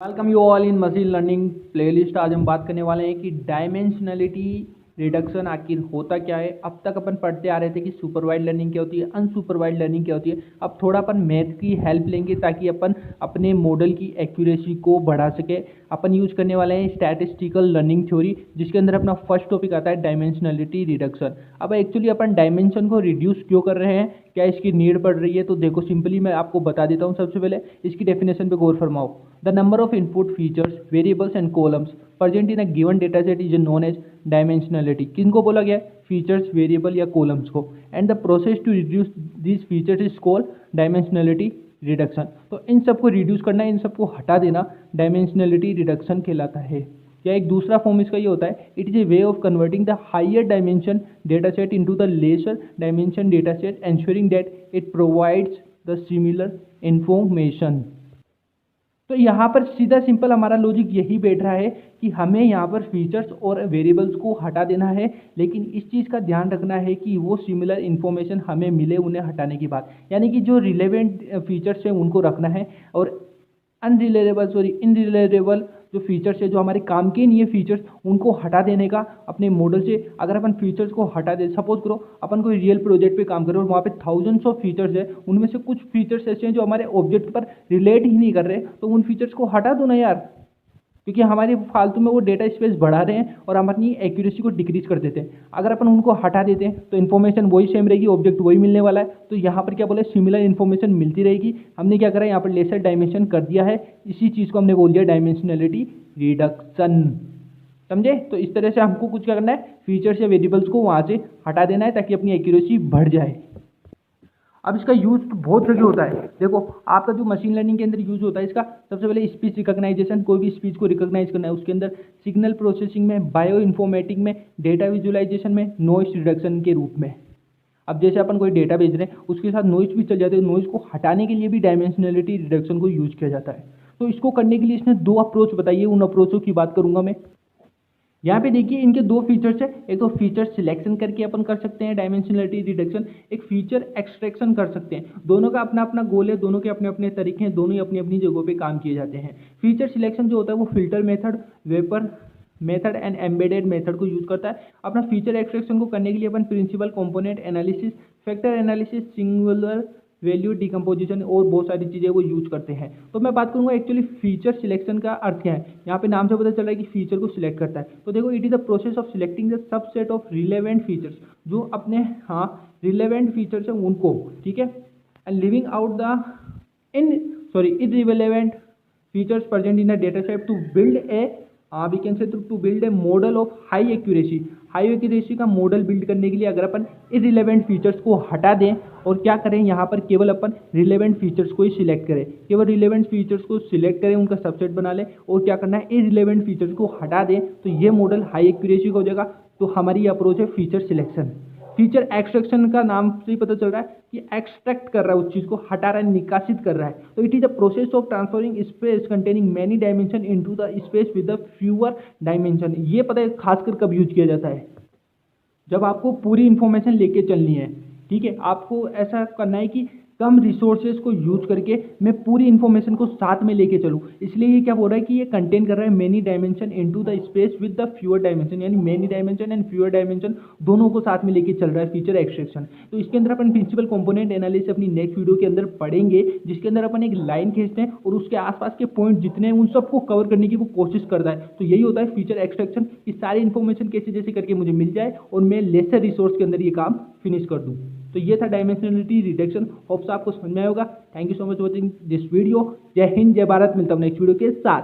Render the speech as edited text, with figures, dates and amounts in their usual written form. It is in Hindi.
Welcome you all in machine learning playlist. आज हम बात करने वाले हैं कि डायमेंशनलिटी रिडक्शन आखिर होता क्या है। अब तक अपन पढ़ते आ रहे थे कि सुपरवाइज्ड लर्निंग क्या होती है, अनसुपरवाइज्ड लर्निंग क्या होती है। अब थोड़ा अपन मैथ की हेल्प लेंगे ताकि अपन अपने मॉडल की एक्यूरेसी को बढ़ा सके। अपन यूज करने वाले हैं स्टैटिस्टिकल लर्निंग थ्योरी, जिसके अंदर अपना फर्स्ट टॉपिक आता है डायमेंशनलिटी रिडक्शन। अब एक्चुअली अपन डायमेंशन को रिड्यूस क्यों कर रहे हैं, क्या इसकी नीड पड़ रही है, तो देखो सिंपली मैं आपको बता देता हूँ। सबसे पहले इसकी डेफिनेशन पे गौर फरमाओ। The number of input features variables and columns present in a given data set is known as dimensionality. किनको बोला गया? फीचर्स, वेरिएबल या कॉलम्स को। And the process to reduce this features is called dimensionality reduction. तो इन सबको रिड्यूस करना, इन सबको हटा देना डायमेंशनलिटी रिडक्शन कहलाता है। या एक दूसरा फॉर्म इसका ये होता है, it is a way of converting the higher dimension data set into the lesser dimension data set, ensuring that it provides the similar information. तो यहाँ पर सीधा सिंपल हमारा लॉजिक यही बैठ रहा है कि हमें यहाँ पर फीचर्स और वेरिएबल्स को हटा देना है, लेकिन इस चीज़ का ध्यान रखना है कि वो सिमिलर इन्फॉर्मेशन हमें मिले उन्हें हटाने के बाद। यानी कि जो रिलेवेंट फीचर्स हैं उनको रखना है, और इनरिलेवेबल जो फीचर्स है, जो हमारे काम के नहीं है फीचर्स, उनको हटा देने का अपने मॉडल से। अगर अपन फीचर्स को हटा दे, सपोज करो अपन कोई रियल प्रोजेक्ट पे काम कर रहे हो और वहाँ पे थाउजेंड्स ऑफ फीचर्स है, उनमें से कुछ फीचर्स ऐसे हैं जो हमारे ऑब्जेक्ट पर रिलेट ही नहीं कर रहे, तो उन फीचर्स को हटा दो ना यार, क्योंकि हमारे फालतू में वो डेटा स्पेस बढ़ा रहे हैं और हम अपनी एक्यूरेसी को डिक्रीज कर देते हैं। अगर अपन उनको हटा देते हैं तो इन्फॉर्मेशन वही सेम रहेगी, ऑब्जेक्ट वही मिलने वाला है। तो यहाँ पर क्या बोले, सिमिलर इन्फॉर्मेशन मिलती रहेगी। हमने क्या करा, यहाँ पर लेसर डायमेंशन कर दिया है, इसी चीज़ को हमने बोल दिया डायमेंशनलिटी रिडक्शन। समझे? तो इस तरह से हमको कुछ क्या करना है, फीचर्स या वेरिएबल्स को वहाँ से हटा देना है ताकि अपनी एक्यूरेसी बढ़ जाए। अब इसका यूज तो बहुत जगह होता है। देखो आपका जो मशीन लर्निंग के अंदर यूज होता है इसका, सबसे पहले स्पीच रिकॉग्नाइजेशन, कोई भी स्पीच को रिकॉग्नाइज करना है, उसके अंदर सिग्नल प्रोसेसिंग में, बायो इन्फॉर्मेटिक में, डेटा विजुअलाइजेशन में, नॉइस रिडक्शन के रूप में। अब जैसे अपन कोई डेटा भेज रहे हैं, उसके साथ नॉइस भी चल जाते हैं, नॉइस को हटाने के लिए भी डायमेंशनलिटी रिडक्शन को यूज किया जाता है। तो इसको करने के लिए इसने दो अप्रोच बताई है, उन अप्रोचों की बात करूंगा मैं। यहाँ पे देखिए इनके दो फीचर्स है। एक तो फीचर सिलेक्शन करके अपन कर सकते हैं डायमेंशनलिटी रिडक्शन, एक फीचर एक्सट्रैक्शन कर सकते हैं। दोनों का अपना अपना गोल है, दोनों के अपने अपने तरीके हैं, दोनों ही अपनी अपनी जगहों पे काम किए जाते हैं। फीचर सिलेक्शन जो होता है वो filter method, wrapper method and embedded method को यूज करता है। अपना फीचर एक्सट्रैक्शन को करने के लिए अपन principal component analysis, factor analysis, singular value decomposition और बहुत सारी चीज़ें वो यूज करते हैं। तो मैं बात करूंगा एक्चुअली फीचर सिलेक्शन का अर्थ क्या है। यहाँ पे नाम से पता चल रहा है कि फीचर को सिलेक्ट करता है। तो देखो, it is the process of selecting the subset of relevant features, जो अपने रिलेवेंट फीचर्स हैं उनको, ठीक है, and living out the irrelevant features present in a data set to build a we can say to build a model of high accuracy। High accuracy का मॉडल बिल्ड करने के लिए अगर अपन इररिलेवेंट फीचर्स को हटा दें और क्या करें, यहाँ पर केवल अपन रिलेवेंट फीचर्स को ही सिलेक्ट करें, केवल रिलेवेंट फीचर्स को सिलेक्ट करें, उनका सबसेट बना लें, और क्या करना है, इररिलेवेंट फीचर्स को हटा दें, तो ये मॉडल हाई एक्यूरेसी का हो जाएगा। तो हमारी अप्रोच है फीचर सिलेक्शन। फीचर एक्सट्रैक्शन का नाम से ही पता चल रहा है कि एक्सट्रैक्ट कर रहा है, उस चीज को हटा रहा है, निकासित कर रहा है। तो it is the process of transferring space containing many dimension into the space with the fewer dimension. ये पता है खासकर कब यूज किया जाता है, जब आपको पूरी इंफॉर्मेशन लेके चलनी है। ठीक है, आपको ऐसा करना है कि कम रिसोर्सेज को यूज करके मैं पूरी इंफॉर्मेशन को साथ में लेके चलूँ। इसलिए ये क्या बोल रहा है कि ये कंटेन कर रहा है many dimension into the space with the fewer dimension, यानी many dimension and fewer dimension दोनों को साथ में लेके चल रहा है फीचर एक्सट्रैक्शन। तो इसके अंदर अपन प्रिंसिपल कंपोनेंट एनालिसिस अपनी नेक्स्ट वीडियो के अंदर पढ़ेंगे, जिसके अंदर अपन एक लाइन खींचते हैं और उसके आसपास के पॉइंट जितने हैं उन सबको कवर करने की वो कोशिश करता है। तो यही होता है फीचर एक्सट्रैक्शन, कि सारी इन्फॉर्मेशन कैसे जैसे करके मुझे मिल जाए और मैं लेसर रिसोर्स के अंदर ये काम फिनिश कर दूँ। तो ये था डायमेंशनलिटी रिडक्शन। होप्स आपको समझ में आएगा। Thank you so much watching this video. जय हिंद, जय भारत। मिलता हूँ नेक्स्ट वीडियो के साथ।